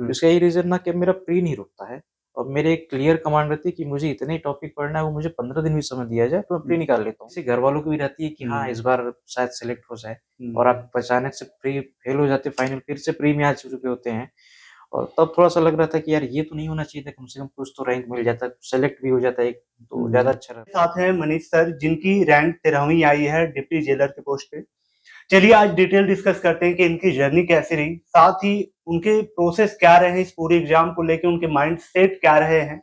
इसका यही रीज़न ना कि मेरा प्री नहीं रुकता है और मेरे एक क्लियर कमांड रहती है कि मुझे इतने ही टॉपिक पढ़ना है, वो मुझे 15 दिन भी समय दिया जाए तो मैं प्री हुँ, निकाल लेता हूँ। जैसे घरवालों की भी रहती है कि हाँ, हुँ, इस बार शायद सेलेक्ट हो जाए हुँ। और आप अचानक से प्री फेल हो जाते, फाइनल फिर से प्री में आ चुके होते हैं और तब थोड़ा-सा लग रहा था कि यार ये तो नहीं होना चाहिए था, कम से कम कुछ तो रैंक मिल जाता, सेलेक्ट भी हो जाता एक तो ज़्यादा अच्छा रहता। साथ हैं मनीष सर जिनकी रैंक 13वीं आई है डिप्टी जेलर के पोस्ट पे। चलिए आज डिटेल डिस्कस करते हैं कि इनकी जर्नी कैसी रही, साथ ही उनके प्रोसेस क्या रहे इस पूरे एग्जाम को लेके, उनके माइंड सेट क्या रहे हैं,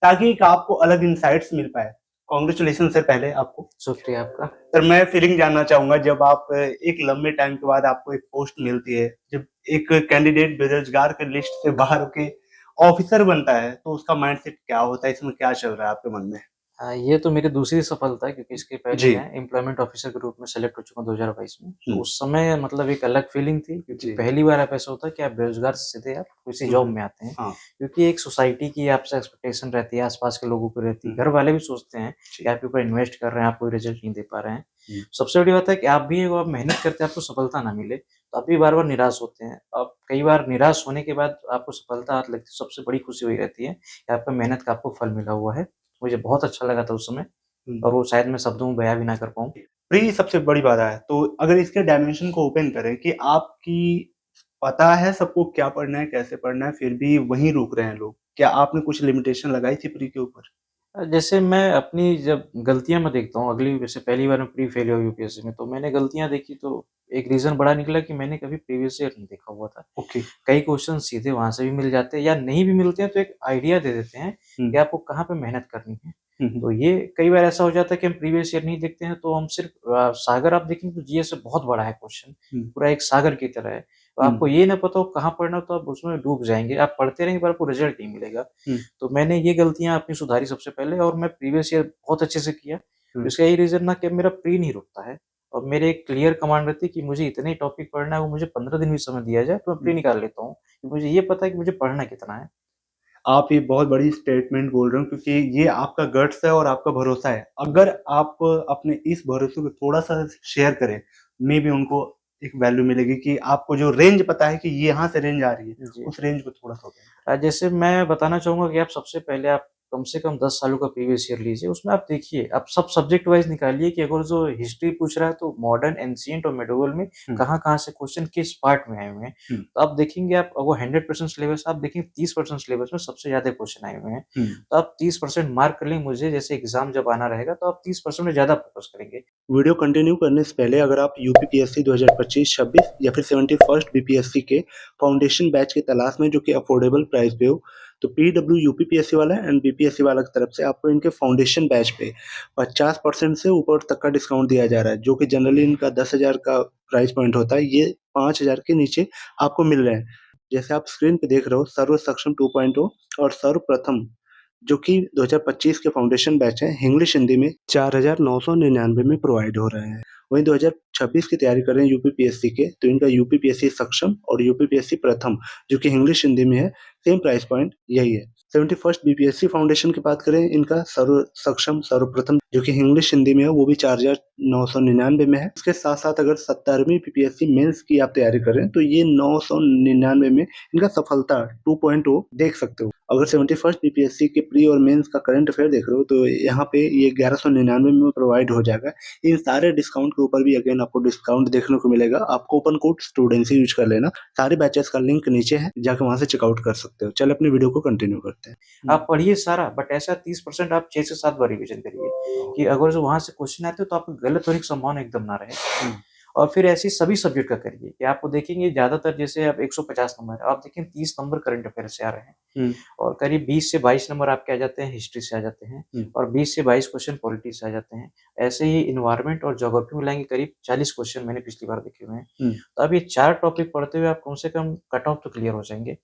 ताकि एक आपको अलग इंसाइट्स मिल पाए। कांग्रेचुलेशन सर पहले आपको। शुक्रिया आपका। सर मैं फीलिंग जानना चाहूंगा जब आप एक लंबे टाइम के बाद आपको एक पोस्ट मिलती है, जब एक कैंडिडेट बेरोजगार के लिस्ट से बाहर होके ऑफिसर बनता है तो उसका माइंडसेट क्या होता है, इसमें क्या चल रहा है आपके मन में? ये तो मेरी दूसरी सफलता है क्योंकि इसके पहले जी। मैं एम्प्लॉयमेंट ऑफिसर के रूप में सेलेक्ट हो चुका हूँ 2022 में। तो हम्म, उस समय मतलब एक अलग फीलिंग थी क्योंकि जी। पहली बार आप ऐसा होता है कि आप बेरोज़गार से सीधे आप किसी जॉब हम्म, में आते हैं। हाँ। क्योंकि एक सोसाइटी की आपसे एक्सपेक्टेशन रहती है, आस-पास के लोगों की रहती है, घर हम्म, वाले भी सोचते हैं कि जी। आपके ऊपर इन्वेस्ट कर रहे हैं, आप कोई रिज़ल्ट नहीं दे पा रहे हैं। हम्म, सबसे बड़ी बात है कि आप भी आप मेहनत करते हैं, आपको सफलता ना मिले, तो आप भी बार-बार निराश होते हैं। अब कई बार निराश होने के बाद आपको सफलता हाथ लगती है, सबसे बड़ी खुशी वही रहती है कि आपका मेहनत का आपको फल मिला हुआ है। मुझे बहुत अच्छा लगा था उस समय। हम्म। और वो शायद मैं शब्दों में बयाँ भी ना कर पाऊँ। प्री सबसे बड़ी बाधा है, तो अगर इसके डायमेंशन को ओपन करें कि आपकी पता है सबको क्या पढ़ना है, कैसे पढ़ना है, फिर भी वहीं रुक रहे हैं लोग। क्या आपने कुछ लिमिटेशन लगाई थी प्री के ऊपर? जैसे मैं अपनी जब गलतियाँ मैं देखता हूँ अगली जैसे पहली बार मैं प्री फेल हुआ यूपीएससी में, तो मैंने गलतियाँ देखी तो एक रीज़न बड़ा निकला कि मैंने कभी प्रीवियस ईयर नहीं देखा हुआ था। ओके। कई क्वेश्चन सीधे वहाँ से भी मिल जाते हैं या नहीं भी मिलते हैं तो एक आइडिया दे देते हैं हुँ, कि आपको कहाँ पे मेहनत करनी है। हुँ, हुँ, तो ये कई बार ऐसा हो जाता है कि हम प्रीवियस ईयर नहीं देखते हैं तो हम सिर्फ़ सागर आप देखेंगे तो जीएस से बहुत बड़ा है क्वेश्चन, हुँ, पूरा एक सागर की तरह है। तो हुँ, आपको ये ना पता हो कहाँ पढ़ना हो तो आप उसमें डूब जाएँगे। आप पढ़ते रहेंगे पर आपको रिज़ल्ट नहीं मिलेगा। हुँ, तो मैंने ये गलतियाँ अपनी सुधारी सबसे पहले और मैं प्रीवियस ईयर बहुत अच्छे से किया। हुँ। इसका यही रीज़न ना कि मेरा प्री नहीं रुकता है और मेरे एक क्लियर कमांड रहती है कि मुझे इतने ही टॉपिक पढ़ना है, वो मुझे 15 दिन भी समय दिया जाए, तो मैं प्री हुँ। निकाल लेता हूँ। कि मुझे ये पता है कि मुझे पढ़ना कितना है। आप ये बहुत बड़ी स्टेटमेंट बोल रहे हो क्योंकि ये आपका गट्स है और आपका भरोसा है। अगर आप अपने इस भरोसे को थोड़ा-सा शेयर करें, मेबी उनको एक वैल्यू मिलेगी कि आपको जो रेंज पता है कि ये यहाँ से रेंज आ रही है, जी। उस रेंज को थोड़ा-सा ओपन जैसे मैं बताना चाहूँगा कि आप सबसे पहले आप कम से कम 10 सालों का प्रीवियस ईयर लीजिए। उसमें आप देखिए, आप सब सब्जेक्ट वाइज़ निकालिए कि अगर जो हिस्ट्री पूछ रहा है तो मॉडर्न, एंशिएंट और मिडीवल में हुँ, कहाँ-कहाँ से क्वेश्चन किस पार्ट में आए हुए हैं। हुँ, तो आप देखेंगे आप अगर 100% सिलेबस आप देखेंगे 30% सिलेबस में सबसे ज़्यादा क्वेश्चन आए हुए हैं। हुँ। तो आप 30% मार्क कर लेंगे मुझे जैसे एग्ज़ाम जब आना रहेगा तो आप 30% में ज़्यादा फोकस करेंगे। वीडियो कंटिन्यू करने से पहले अगर आप यूपीपीएससी 2025-26 या फिर 71st बीपीएससी के फाउंडेशन बैच की तलाश में जो कि अफोर्डेबल प्राइस पे हो, तो पीडब्ल्यू यूपीपीएससी वाला एंड बीपीएससी वाला की तरफ से आपको इनके फाउंडेशन बैच पे 50% से ऊपर तक का डिस्काउंट दिया जा रहा है, जो कि जनरली इनका 10,000 का प्राइस पॉइंट होता है, ये 5,000 के नीचे आपको मिल रहे हैं। जैसे आप स्क्रीन पे देख रहे हो, सर्व सक्षम 2.0 और सर्वप्रथम जो कि 2025 के फाउंडेशन बैच हैं, इंग्लिश हिंदी में 4,999 में प्रोवाइड हो रहे हैं। वहीं 2026 की तैयारी कर रहे हैं यूपीपीएससी के, तो इनका यूपीपीएससी सक्षम और यूपीपीएससी प्रथम जो कि इंग्लिश हिंदी में है, सेम प्राइस पॉइंट यही है। 71st बीपीएससी फाउंडेशन की बात करें, इनका सर्व सक्षम सर्वप्रथम जो कि इंग्लिश हिंदी में है, वो भी 4,999 में है। इसके साथ-साथ अगर 17वीं बीपीएससी मेंस की आप तैयारी करें, तो ये 999 में इनका सफलता 2.0 देख सकते हो। अगर 71st बीपीएससी के प्री और मेंस का करंट अफेयर देख रहे हो तो यहाँ पे ये 1199 में प्रोवाइड हो जाएगा। इन सारे डिस्काउंट के ऊपर भी अगेन आपको डिस्काउंट देखने को मिलेगा। आप कूपन कोड स्टूडेंट्स यूज कर लेना। सारे बैचेस का लिंक नीचे है, जाके वहाँ से चेकआउट कर सकते हो। चलिए अपनी वीडियो को कंटिन्यू करते हैं। आप पढ़िए सारा बट ऐसा 30% आप 6 से 7 बार रिवीजन करिए कि अगर जो वहाँ से क्वेश्चन आते हो तो आपको गलत होने की संभावना एकदम ना रहे। हुँ, और फिर ऐसे ही सभी सब्जेक्ट का करिए कि आपको देखेंगे ज़्यादातर जैसे अब 150 नंबर है, आप देखेंगे 30 नंबर करंट अफेयर से आ रहे हैं हुँ, और करीब 20 से 22 नंबर आपके आ जाते हैं हिस्ट्री से आ जाते हैं हुँ, और 20 से 22 क्वेश्चन पॉलिटी से आ जाते हैं। ऐसे ही एनवायरनमेंट और ज्योग्राफी मिलाएँगे करीब 40 क्वेश्चन मैंने पिछली बार देखे हुए हैं। हुँ, तो अब ये 4 टॉपिक पढ़ते हुए आप कम से कम कट ऑफ तो क्लियर हो जाएँगे।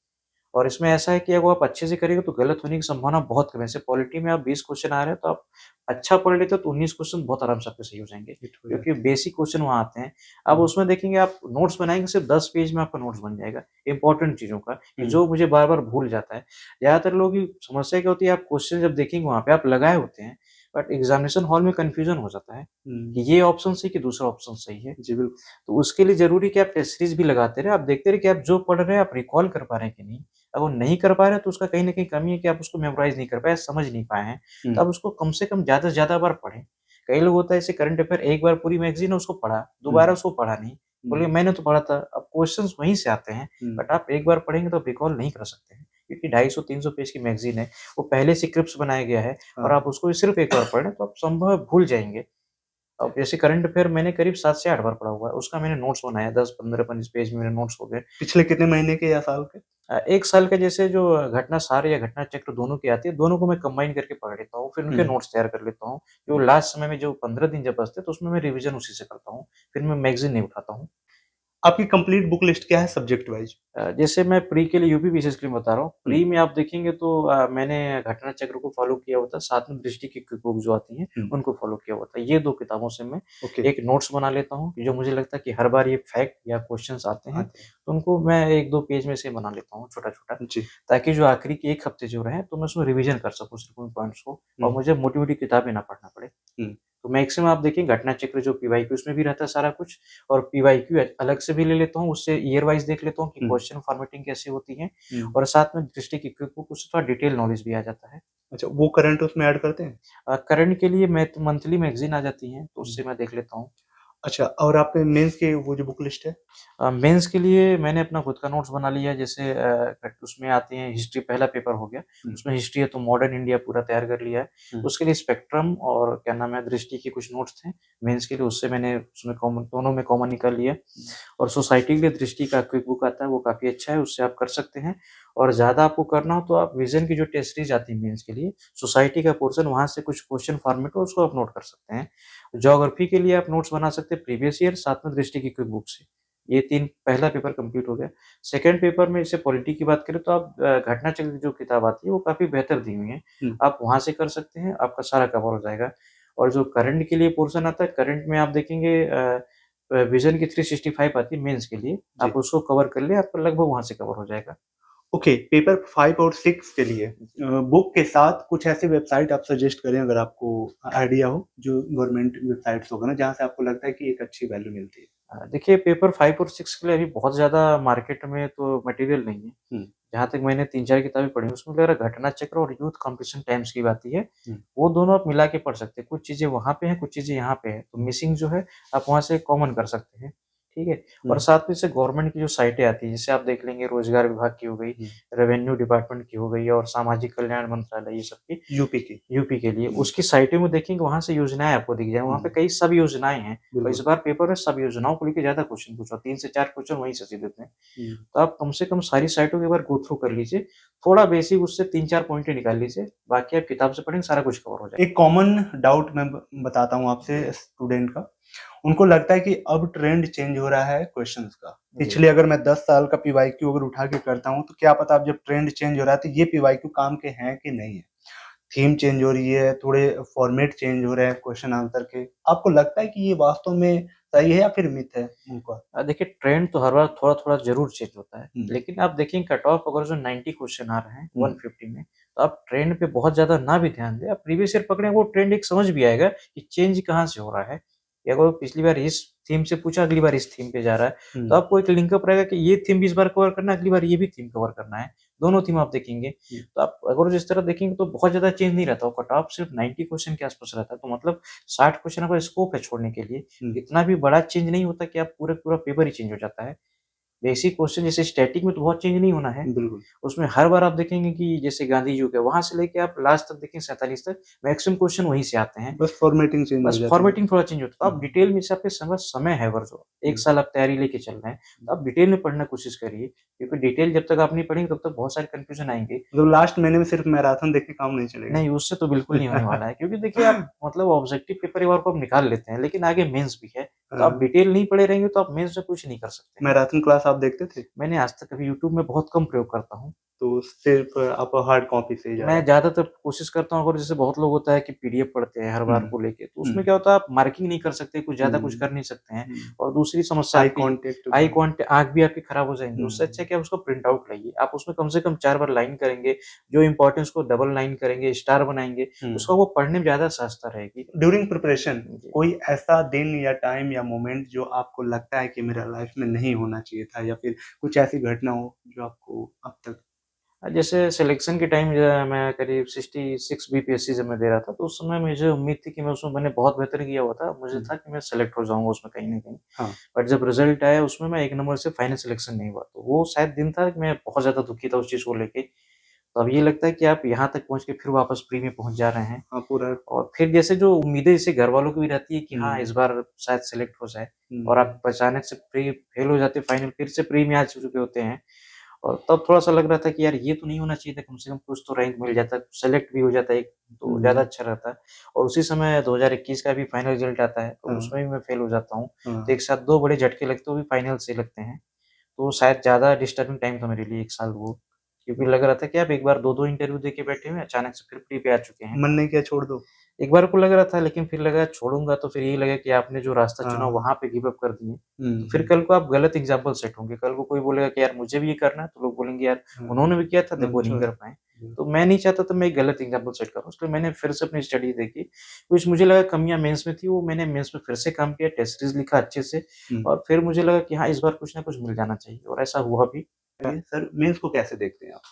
और इसमें ऐसा है कि अगर आप अच्छे से करेंगे तो गलत होने की संभावना बहुत कम है। जैसे पॉलिटी में आप 20 क्वेश्चन आ रहे हैं तो आप अच्छा पढ़ लेते हो तो 19 क्वेश्चन बहुत आराम से आपके सही हो जाएँगे। हिट हो क्योंकि जाता है। बेसिक क्वेश्चन वहाँ आते हैं। अब हुँ, उसमें देखेंगे आप नोट्स बनाएँगे सिर्फ़ 10 पेज में आपका नोट्स बन जाएगा, इम्पोर्टेंट चीज़ों का, कि हुँ, जो मुझे बार-बार भूल जाता है। ज़्यादातर लोगों की समस्या क्या होती है आप क्वेश्चन जब देखेंगे वहाँ पे आप लगाए होते हैं, बट एग्जामिनेशन हॉल में कन्फ्यूजन हो जाता है कि ये ऑप्शन सही कि दूसरा ऑप्शन सही है। जी, बिल्कुल। तो उसके लिए ज़रूरी कि आप टेस्ट सीरीज़ भी लगाते रहें, आप देखते रहें कि आप जो पढ़ रहे हैं आप रिकॉल कर पा रहे हैं कि नहीं। अगर वो नहीं कर पा रहे हैं तो उसका कहीं न कहीं कमी है कि आप उसको मेमोराइज़ नहीं कर पाए, समझ नहीं पाए हैं। तो हुँ, आप उसको कम से कम ज़्यादा से ज़्यादा बार पढ़ें। कई लोग होता है ऐसे करंट अफेयर एक बार पूरी मैगज़ीन है उसको पढ़ा, दोबारा हुँ, उसको पढ़ा नहीं। हुँ, बोले मैंने तो पढ़ा था, अब क्वेश्चन्स वहीं से आते हैं, हुँ, बट आप एक बार पढ़ेंगे तो आप रिकॉल नहीं कर सकते हैं। क्योंकि 250-300 पेज की मैगज़ीन है, वो पहले से स्क्रिप्ट्स बनाया गया है और हाँ। आप उसको सिर्फ़ एक बार पढ़ लें तो आप संभव है भूल जाएँगे। अब जैसे करंट अफेयर मैंने करीब 7 से 8 बार पढ़ा हुआ है, उसका मैंने नोट्स बनाया 10-15 पेज पेज में मेरे नोट्स हो गए। पिछले कितने महीने के या साल के? 1 साल का जैसे जो घटना सार या घटना चक्र दोनों की आती है, दोनों को मैं कंबाइन करके पढ़ लेता हूँ, फिर उनके हुँ, नोट्स तैयार कर लेता हूँ। जो हुँ। लास्ट समय में जो 15 दिन जब बचते हैं, तो उसमें मैं रिवीज़न उसी से करता हूँ, फिर मैं मैगज़ीन नहीं उठाता हूँ। आपकी कंप्लीट बुक लिस्ट क्या है सब्जेक्ट वाइज़? जैसे मैं प्री के लिए यूपी विशेष के लिए बता रहा हूँ। हुँ, प्री में आप देखेंगे तो मैंने घटना चक्र को फ़ॉलो किया हुआ था, साथ में दृष्टि की बुक जो आती हैं, हुँ, उनको फ़ॉलो किया हुआ था। ये 2 किताबों से मैं ओके, एक नोट्स बना लेता हूँ, जो मुझे लगता है कि हर बार ये फैक्ट या क्वेश्चन्स आते हैं, आते हैं। तो उनको मैं 1-2 पेज में से बना लेता हूँ छोटा-छोटा, जी, ताकि जो आखिरी के 1 हफ्ते जो रहें, तो मैं उसमें रिवीज़न कर सकूँ सिर्फ़ उन पॉइंट्स को और हुँ, मुझे मोटी-मोटी किताबें ना पढ़ना पड़े। हुँ, तो मैक्सिमम आप देखिए घटना चक्र जो पीवाईक्यू उसमें भी रहता है सारा कुछ और पीवाईक्यू अलग से भी ले लेता हूँ, उससे ईयर वाइज़ देख लेता हूँ कि हुँ, क्वेश्चन फॉर्मेटिंग कैसी होती है हुँ। और साथ में दृष्टि की क्विक बुक उससे थोड़ा डिटेल नॉलेज भी आ जाता है। अच्छा, वो करंट उसमें ऐड करते हैं? करंट के लिए मैं तो मंथली मैगज़ीन आ जाती हैं, तो हुँ। उससे मैं देख लेता हूँ। अच्छा और आपके मेंस के वो जो बुक लिस्ट है? मेंस के लिए मैंने अपना खुद का नोट्स बना लिया है जैसे उसमें आते हैं हिस्ट्री पहला पेपर हो गया, हुँ, उसमें हिस्ट्री है तो मॉडर्न इंडिया पूरा तैयार कर लिया है। हुँ, उसके लिए स्पेक्ट्रम और क्या नाम है दृष्टि के कुछ नोट्स थे, मेंस के लिए उससे मैंने उसमें कॉमन दोनों में कॉमन निकाल लिया हुँ, और सोसाइटी के लिए दृष्टि का क्विक बुक आता है वो काफ़ी अच्छा है, उससे आप कर सकते हैं और ज़्यादा आपको करना हो तो आप विज़न की जो टेस्ट सीरीज़ आती है मेंस के लिए, सोसाइटी का पोर्शन वहाँ से कुछ क्वेश्चन फॉर्मेट हो उसको आप नोट कर सकते हैं। ज्योग्राफी के लिए आप नोट्स बना सकते हैं प्रीवियस ईयर साथ में दृष्टि की क्विक बुक से। ये 3 पहला पेपर कंप्लीट हो गया। सेकंड पेपर में जैसे पॉलिटी की बात करें तो आप घटना चक्र की जो किताब आती है वो काफ़ी बेहतर दी हुई है। हुँ, आप वहाँ से कर सकते हैं, आपका सारा कवर हो जाएगा। और जो करंट के लिए पोर्शन आता है, करंट में आप देखेंगे विज़न की 365 आती है मेंस के लिए, जी। आप उसको कवर कर लें, आपका लगभग वहाँ से कवर हो जाएगा। ओके, पेपर 5 और 6 के लिए जी। बुक के साथ कुछ ऐसी वेबसाइट आप सजेस्ट करें अगर आपको आइडिया हो, जो गवर्नमेंट वेबसाइट्स होगा ना, जहाँ से आपको लगता है कि एक अच्छी वैल्यू मिलती है? देखिए पेपर 5 और 6 के लिए अभी बहुत ज़्यादा मार्केट में तो मटेरियल नहीं है। हुँ, जहाँ तक मैंने 3-4 किताबें पढ़ी हैं, उसमें लग रहा है घटना चक्र और यूथ कॉम्पिटिशन टाइम्स की आती है। हुँ, वो दोनों आप मिला के पढ़ सकते हैं। कुछ चीज़ें वहाँ पे हैं, कुछ चीज़ें यहाँ पे हैं। तो मिसिंग जो है, आप वहाँ से कॉमन कर सकते हैं। ठीक है? और हुँ, साथ में जैसे गवर्नमेंट की जो साइटें आती हैं, जैसे आप देख लेंगे रोज़गार विभाग की हो गई, हुँ, रेवेन्यू डिपार्टमेंट की हो गई और सामाजिक कल्याण मंत्रालय ये सब की, यूपी की। यूपी के लिए। हुँ, उसकी साइटों में देखेंगे वहाँ से योजनाएँ आपको दिख जाएँ। वहाँ पे हुँ, कई सब योजनाएँ हैं और इस बिल्कुल। बार पेपर में सब योजनाओं को लेके ज़्यादा क्वेश्चन पूछा। 3 से 4 क्वेश्चन वहीं से सीधे थे। हुँ। तो आप कम से कम सारी साइटों को एक बार गो थ्रू कर लीजिए। थोड़ा बेसिक उससे 3-4 पॉइंटें निकाल लीजिए। बाकी आप किताब से पढ़ेंगे सारा कुछ कवर हो जाएगा। एक कॉमन डाउट मैं बताता हूँ आपसे स्टूडेंट का। उनको लगता है कि अब ट्रेंड चेंज हो रहा है क्वेश्चंस का। जी। पिछले अगर मैं 10 साल का पीवाईक्यू अगर उठा के करता हूँ, तो क्या पता अब जब ट्रेंड चेंज हो रहा है तो ये पीवाईक्यू काम के हैं कि नहीं है। थीम चेंज हो रही है, थोड़े फॉर्मेट चेंज हो रहे हैं क्वेश्चन आंसर के। आपको लगता है कि ये वास्तव में सही है या फिर मिथ है उनका? देखिए ट्रेंड तो हर बार थोड़ा-थोड़ा ज़रूर चेंज होता है। हुँ, लेकिन आप देखेंगे कट ऑफ अगर जो 90 क्वेश्चन आ रहे हैं हुँ, 150 में, तो आप ट्रेंड पे बहुत ज़्यादा ना भी ध्यान दें। आप प्रीवियस ईयर पकड़ें वो ट्रेंड एक समझ भी आएगा कि चेंज कहाँ से हो रहा है। या अगर वो पिछली बार इस थीम से पूछा, अगली बार इस थीम पे जा रहा है, तो हुँ, आपको एक लिंकअप रहेगा कि ये थीम भी इस बार कवर करना है, अगली बार ये भी थीम कवर करना है। दोनों थीम आप देखेंगे। हुँ, तो आप अगर जिस तरह देखेंगे तो बहुत ज़्यादा चेंज नहीं रहता। वो कट ऑफ सिर्फ 90 क्वेश्चन के आस-पास रहता है। तो मतलब 60 क्वेश्चन आपका स्कोप है छोड़ने के लिए। हुँ, इतना भी बड़ा चेंज नहीं होता कि आप पूरा पेपर ही चेंज हो जाता है। बेसिक क्वेश्चन जैसे स्टैटिक में तो बहुत चेंज नहीं होना है। बिल्कुल। उसमें हर बार आप देखेंगे कि जैसे गांधी जी हो गए, वहाँ से लेके आप लास्ट तक देखें 47 तक मैक्सिमम क्वेश्चन वहीं से आते हैं। बस फॉर्मेटिंग चेंज हो बस जाती है। फॉर्मेटिंग थोड़ा चेंज होता है। तो आप हुँ, डिटेल में जैसे आपके समय समय है अगर जो 1 हुँ, साल आप तैयारी लेके चल रहे हैं, तो आप डिटेल में पढ़ने की कोशिश करिए। क्योंकि डिटेल जब तक आप नहीं पढ़ेंगे तब तक बहुत सारे कन्फ्यूज़न आएँगे। मतलब लास्ट महीने में सिर्फ मैराथन देख के काम नहीं चलेगा। नहीं, उससे तो बिल्कुल नहीं होने वाला है क्योंकि देखिए आप मतलब ऑब्जेक्टिव पेपर एक बार को आप निकाल लेते हैं, लेकिन आगे मेंस भी है। तो आप हाँ, डिटेल नहीं पढ़े रहेंगे तो आप मेंस में कुछ नहीं कर सकते हैं। मैराथन क्लास आप देखते थे? मैंने आज तक अभी यूट्यूब में बहुत कम प्रयोग करता हूँ। तो सिर्फ आप हार्ड कॉपी से ही मैं ज़्यादा। ज़्यादातर कोशिश करता हूँ, अगर जैसे बहुत लोग होता है कि पीडीएफ पढ़ते हैं हर बार हुँ, को लेके, तो उसमें हुँ, क्या होता है आप मार्किंग नहीं कर सकते, कुछ ज़्यादा कुछ हुँ, कर नहीं सकते हैं हुँ। और दूसरी समस्या आई आपकी कॉन्टैक्ट आई बहुत। कॉन्ट आँख भी आपकी खराब हो जाएँगी। उससे अच्छा हुँ, है कि आप उसको प्रिंट आउट लाइए। आप उसमें कम से कम 4 बार लाइन करेंगे, जो इम्पोर्टेंस को डबल लाइन करेंगे, स्टार बनाएँगे, उसका हुँ। वो पढ़ने में ज़्यादा सहजता रहेगी। ड्यूरिंग प्रिपरेशन जी। कोई ऐसा दिन या टाइम या मोमेंट जो आपको लगता है कि मेरा लाइफ में नहीं होना चाहिए था या फिर कुछ ऐसी घटना हो जो आपको अब तक। जैसे सिलेक्शन के टाइम जो है मैं करीब 66 बीपीएससी जब मैं दे रहा था, तो उस समय मुझे उम्मीद थी कि मैं उसमें मैंने बहुत बेहतर किया हुआ था। मुझे हुँ, था कि मैं सेलेक्ट हो जाऊँगा उसमें कहीं न कहीं। हाँ, बट जब रिज़ल्ट आया उसमें मैं 1 नंबर से फाइनल सिलेक्शन नहीं हुआ। तो वो शायद दिन था कि मैं बहुत ज़्यादा दुखी था उस चीज़ को लेके। तो अब ये लगता है कि आप यहाँ तक पहुँच के फिर वापस प्री में पहुँच जा रहे हैं हाँ, पूरा। और फिर जैसे जो उम्मीदें जैसे घरवालों की भी रहती है कि हाँ, हुँ, इस बार शायद सेलेक्ट हो जाए और हुँ, आप अचानक से प्री फेल हो जाते हैं, फाइनल फिर से प्री में आ चुके होते हैं। और तब थोड़ा-सा लग रहा था कि यार ये तो नहीं होना चाहिए था, कम से कम कुछ तो रैंक मिल जाता, सेलेक्ट भी हो जाता एक तो ज़्यादा हुँ, अच्छा रहता। और उसी समय 2021 का भी फाइनल रिज़ल्ट आता है, तो हाँ, उसमें भी मैं फेल हो जाता हूँ। तो हाँ, एक साथ 2 बड़े झटके लगते हैं, वो भी फाइनल से लगते हैं। तो शायद ज़्यादा डिस्टर्बिंग टाइम था मेरे लिए 1 साल वो, क्योंकि लग रहा था कि आप एक बार 2-2 इंटरव्यू दे के बैठे हुए हैं, अचानक से फिर प्री पे आ चुके हैं। मन नहीं किया छोड़ दो? एक बार को लग रहा था लेकिन फिर लगा छोड़ूँगा तो फिर यही लगा कि आपने जो रास्ता चुना हाँ, वहाँ पे गिव अप कर दिए। हुँ, तो फिर हुँ, कल को आप गलत एग्ज़ाम्पल सेट होंगे। कल को कोई बोलेगा कि यार मुझे भी ये करना है, तो लोग बोलेंगे यार हाँ, उन्होंने भी किया था देखो नहीं अच्छा, कर पाए। जी, तो मैं नहीं चाहता था मैं एक गलत एग्ज़ाम्पल सेट करूँ, इसलिए मैंने फिर से अपनी स्टडी देखी। कुछ मुझे लगा कमियाँ मेंस में थी, वो मैंने मेंस में फिर से काम किया, टेस्ट सीरीज़ लिखा अच्छे से हुँ। और फिर मुझे लगा कि हाँ, इस बार कुछ ना कुछ मिल जाना चाहिए और ऐसा हुआ भी। ये सर मेंस को कैसे देखते हैं आप?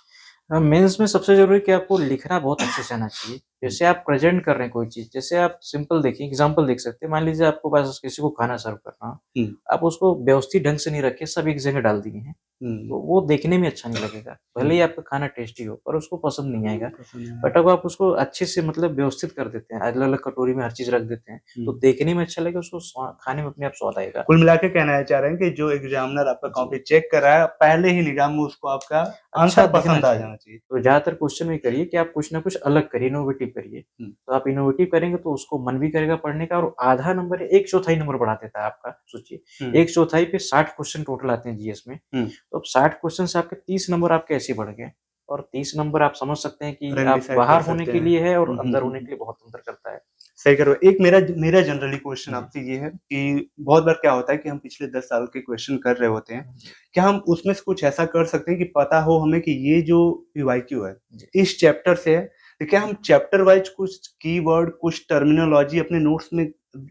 मेंस में सबसे ज़रूरी कि आपको लिखना बहुत अच्छे से आना चाहिए। हुँ, जैसे आप प्रेज़ेंट कर रहे हैं कोई चीज़, जैसे आप सिंपल देखिए एग्ज़ाम्पल देख सकते हैं। मान लीजिए आपको पास किसी को खाना सर्व करना हो, हुँ, आप उसको व्यवस्थित ढंग से नहीं रखे, सब एक जगह डाल दिए हैं, हुँ, तो वो देखने में अच्छा नहीं लगेगा। हुँ, भले ही आपका खाना टेस्टी हो, पर उसको पसंद नहीं आएगा। पसंद नहीं बट आया। अगर आप उसको अच्छे से मतलब व्यवस्थित कर देते हैं, अलग-अलग कटोरी में हर चीज़ रख देते हैं, तो हुँ। देखने में अच्छा लगेगा, उसको खाने में अपने आप स्वाद आएगा। कुल मिला के कहना चाह रहे हैं कि जो एग्ज़ामिनर आपका जी। कॉपी चेक कर रहा है, पहले ही निगाह में उसको आपका अच्छा आंसर दिखना पसंद आ चाहिए। जाना चाहिए। तो ज़्यादातर क्वेश्चन में करिए कि आप कुछ ना कुछ अलग करिए, इनोवेटिव करिए। हुँ, तो आप इनोवेटिव करेंगे तो उसको मन भी करेगा पढ़ने का और आधा नंबर 1/4 नंबर बढ़ा देता है आपका, सोचिए। हुँ, 1/4 पे 60 क्वेश्चन टोटल आते हैं जीएस में। हुँ। तो अब 60 क्वेश्चन से आपके 30 नंबर आपके ऐसे ही बढ़ गए और 30 नंबर आप समझ सकते हैं कि रंग आप डिसाइड कर बाहर होने सकते के हैं। लिए है और हुँ, हुँ, अंदर हुँ, होने हुँ। के लिए बहुत अंतर करता है। सही कह रहे हो। एक मेरा जनरली क्वेश्चन जी। आपसे ये है कि बहुत बार क्या होता है कि हम पिछले 10 साल के क्वेश्चन कर रहे होते हैं। जी, क्या हम उसमें से कुछ ऐसा कर सकते हैं कि पता हो हमें कि ये जो पीवाईक्यू है, जी। इस चैप्टर से है, तो क्या हम चैप्टर वाइज़ कुछ कीवर्ड, कुछ टर्मिनोलॉजी अपने नोट्स में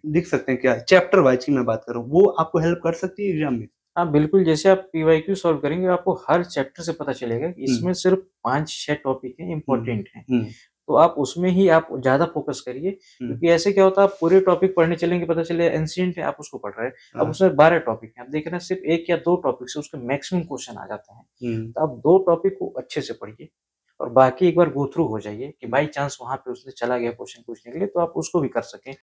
लिख सकते हैं क्या? चैप्टर वाइज़ की मैं बात कर रहा हूँ, वो आपको हेल्प कर सकती है एग्ज़ाम में? हाँ, बिल्कुल जैसे आप पीवाईक्यू सॉल्व करेंगे आपको हर चैप्टर से पता चलेगा कि हुँ, इसमें सिर्फ़ 5-6 टॉपिक हैं हुँ, इम्पोर्टेंट हैं। हुँ, तो आप उसमें ही आप ज़्यादा फ़ोकस करिए, हुँ, क्योंकि ऐसे क्या होता है आप पूरे टॉपिक पढ़ने चलेंगे पता चले एंशिएंट है आप उसको पढ़ रहे हैं। अब हाँ, उसमें 12 टॉपिक हैं, आप देख रहे हैं सिर्फ़ 1 या 2 टॉपिक से उसके मैक्सिमम क्वेश्चन आ जाते हैं। हुँ, तो आप 2 टॉपिक को अच्छे से पढ़िए और बाकी एक बार गो थ्रू हो जाइए कि हुँ। बाई चांस वहाँ पे उसने चला गया क्वेश्चन पूछने के लिए तो आप उसको भी कर सकें।